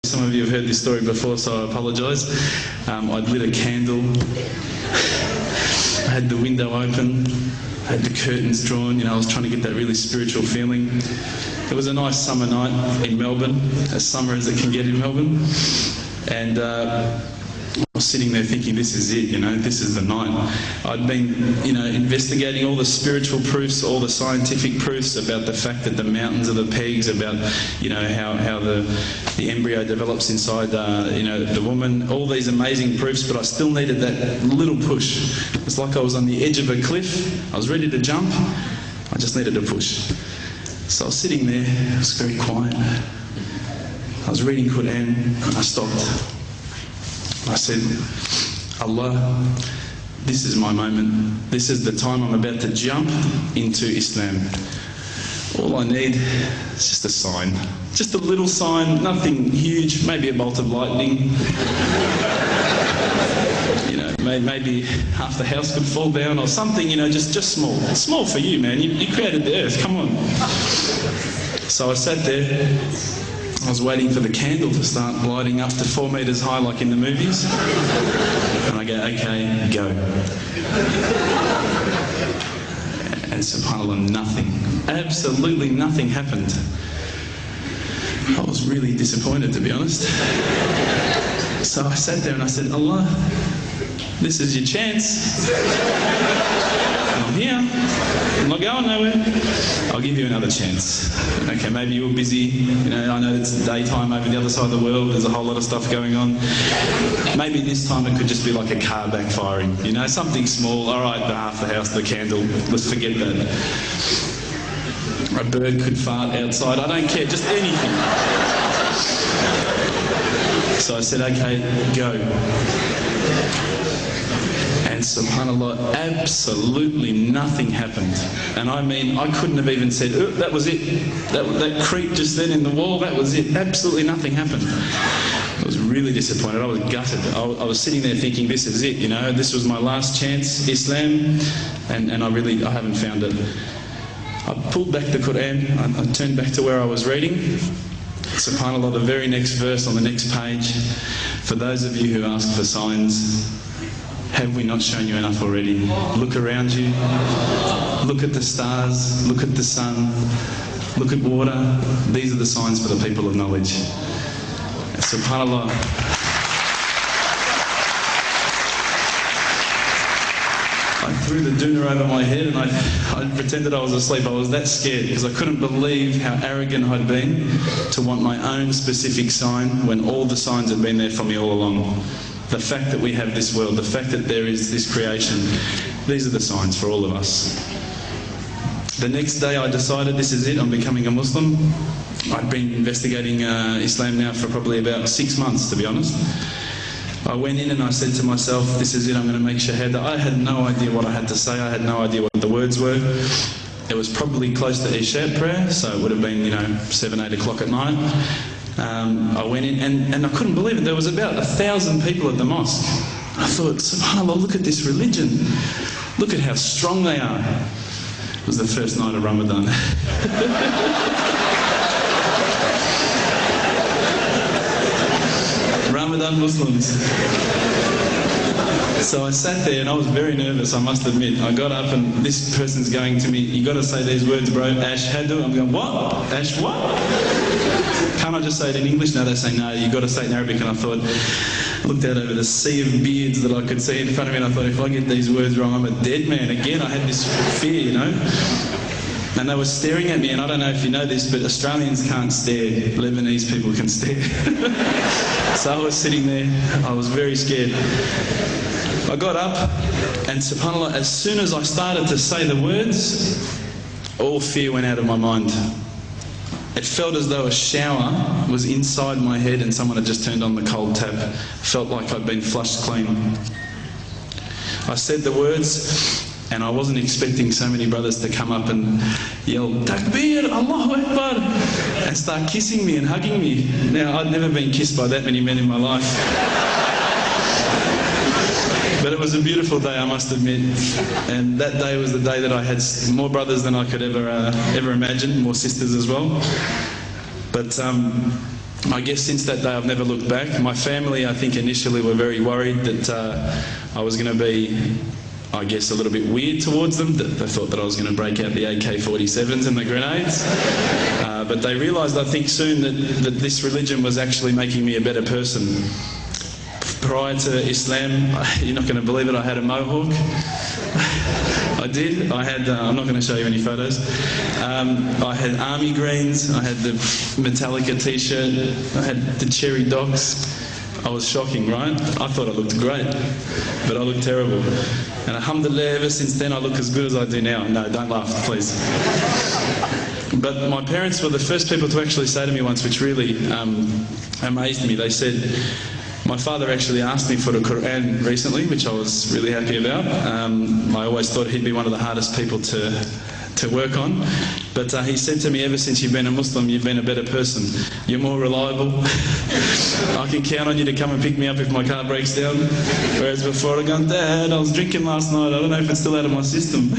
Some of you have heard this story before, so I apologise. I'd lit a candle, I had the window open, I had the curtains drawn, I was trying to get that really spiritual feeling. It was a nice summer night in Melbourne, as summer as it can get in Melbourne, and I was sitting there thinking, this is it, this is the night. I'd been, investigating all the spiritual proofs, all the scientific proofs about the fact that the mountains are the pegs, about, how the embryo develops inside, the woman, all these amazing proofs, but I still needed that little push. It's like I was on the edge of a cliff, I was ready to jump, I just needed a push. So I was sitting there, it was very quiet. I was reading Quran, and I stopped. I said, Allah, this is my moment. This is the time I'm about to jump into Islam. All I need is just a sign. Just a little sign, nothing huge, maybe a bolt of lightning. Maybe half the house could fall down or something, just small. Small for you, man. You created the earth, come on. So I sat there. I was waiting for the candle to start lighting up to 4 metres high like in the movies. And I go, okay, go. And subhanAllah, nothing. Absolutely nothing happened. I was really disappointed, to be honest. So I sat there and I said, Allah, this is your chance. I'm here. I'm not going nowhere. I'll give you another chance. Okay, maybe you were busy. I know it's daytime over the other side of the world. There's a whole lot of stuff going on. Maybe this time it could just be like a car backfiring. Something small. All right, half the house, the candle. Let's forget that. A bird could fart outside. I don't care. Just anything. So I said, okay, go. And subhanAllah, absolutely nothing happened. And I mean, I couldn't have even said, oh, that was it. That creep just then in the wall, that was it. Absolutely nothing happened. I was really disappointed. I was gutted. I was sitting there thinking, this is it, this was my last chance, Islam, and I haven't found it. I pulled back the Quran, I turned back to where I was reading. SubhanAllah, the very next verse on the next page, for those of you who ask for signs, have we not shown you enough already? Look around you, look at the stars, look at the sun, look at water. These are the signs for the people of knowledge. SubhanAllah. I threw the doona over my head and I pretended I was asleep. I was that scared because I couldn't believe how arrogant I'd been to want my own specific sign when all the signs had been there for me all along. The fact that we have this world, the fact that there is this creation, these are the signs for all of us. The next day I decided this is it, I'm becoming a Muslim. I'd been investigating Islam now for probably about 6 months, to be honest. I went in and I said to myself, this is it, I'm going to make Shahada. I had no idea what I had to say, I had no idea what the words were. It was probably close to Isha prayer, so it would have been, 7, 8 o'clock at night. I went in and I couldn't believe it. There was about 1,000 people at the mosque. I thought, subhanAllah, look at this religion. Look at how strong they are. It was the first night of Ramadan. Ramadan Muslims. So I sat there and I was very nervous, I must admit. I got up and this person's going to me, you got to say these words, bro, Ashhadu. I'm going, what? Ash what? Can't I just say it in English? No, they say, no, you got to say it in Arabic. And I thought, I looked out over the sea of beards that I could see in front of me and I thought, if I get these words wrong, I'm a dead man. Again, I had this fear, And they were staring at me, and I don't know if you know this, but Australians can't stare. Lebanese people can stare. So I was sitting there, I was very scared. I got up, and subhanAllah, as soon as I started to say the words, all fear went out of my mind. It felt as though a shower was inside my head and someone had just turned on the cold tap. Felt like I'd been flushed clean. I said the words, and I wasn't expecting so many brothers to come up and yell, Takbir, Allahu Akbar, and start kissing me and hugging me. Now, I'd never been kissed by that many men in my life. But it was a beautiful day, I must admit. And that day was the day that I had more brothers than I could ever imagine, more sisters as well. But I guess since that day I've never looked back. My family, I think, initially were very worried that I was going to be, I guess, a little bit weird towards them. They thought that I was going to break out the AK-47s and the grenades. But they realised, I think, soon that this religion was actually making me a better person. Prior to Islam, you're not going to believe it, I had a mohawk. I did. I had, I'm not going to show you any photos. I had army greens, I had the Metallica t-shirt, I had the cherry docks. I was shocking, right? I thought I looked great, but I looked terrible. And alhamdulillah, ever since then I look as good as I do now. No, don't laugh, please. But my parents were the first people to actually say to me once, which really amazed me. They said, my father actually asked me for the Quran recently, which I was really happy about. I always thought he'd be one of the hardest people to work on. But he said to me, ever since you've been a Muslim, you've been a better person. You're more reliable. I can count on you to come and pick me up if my car breaks down. Whereas before I'd gone, Dad, I was drinking last night. I don't know if it's still out of my system.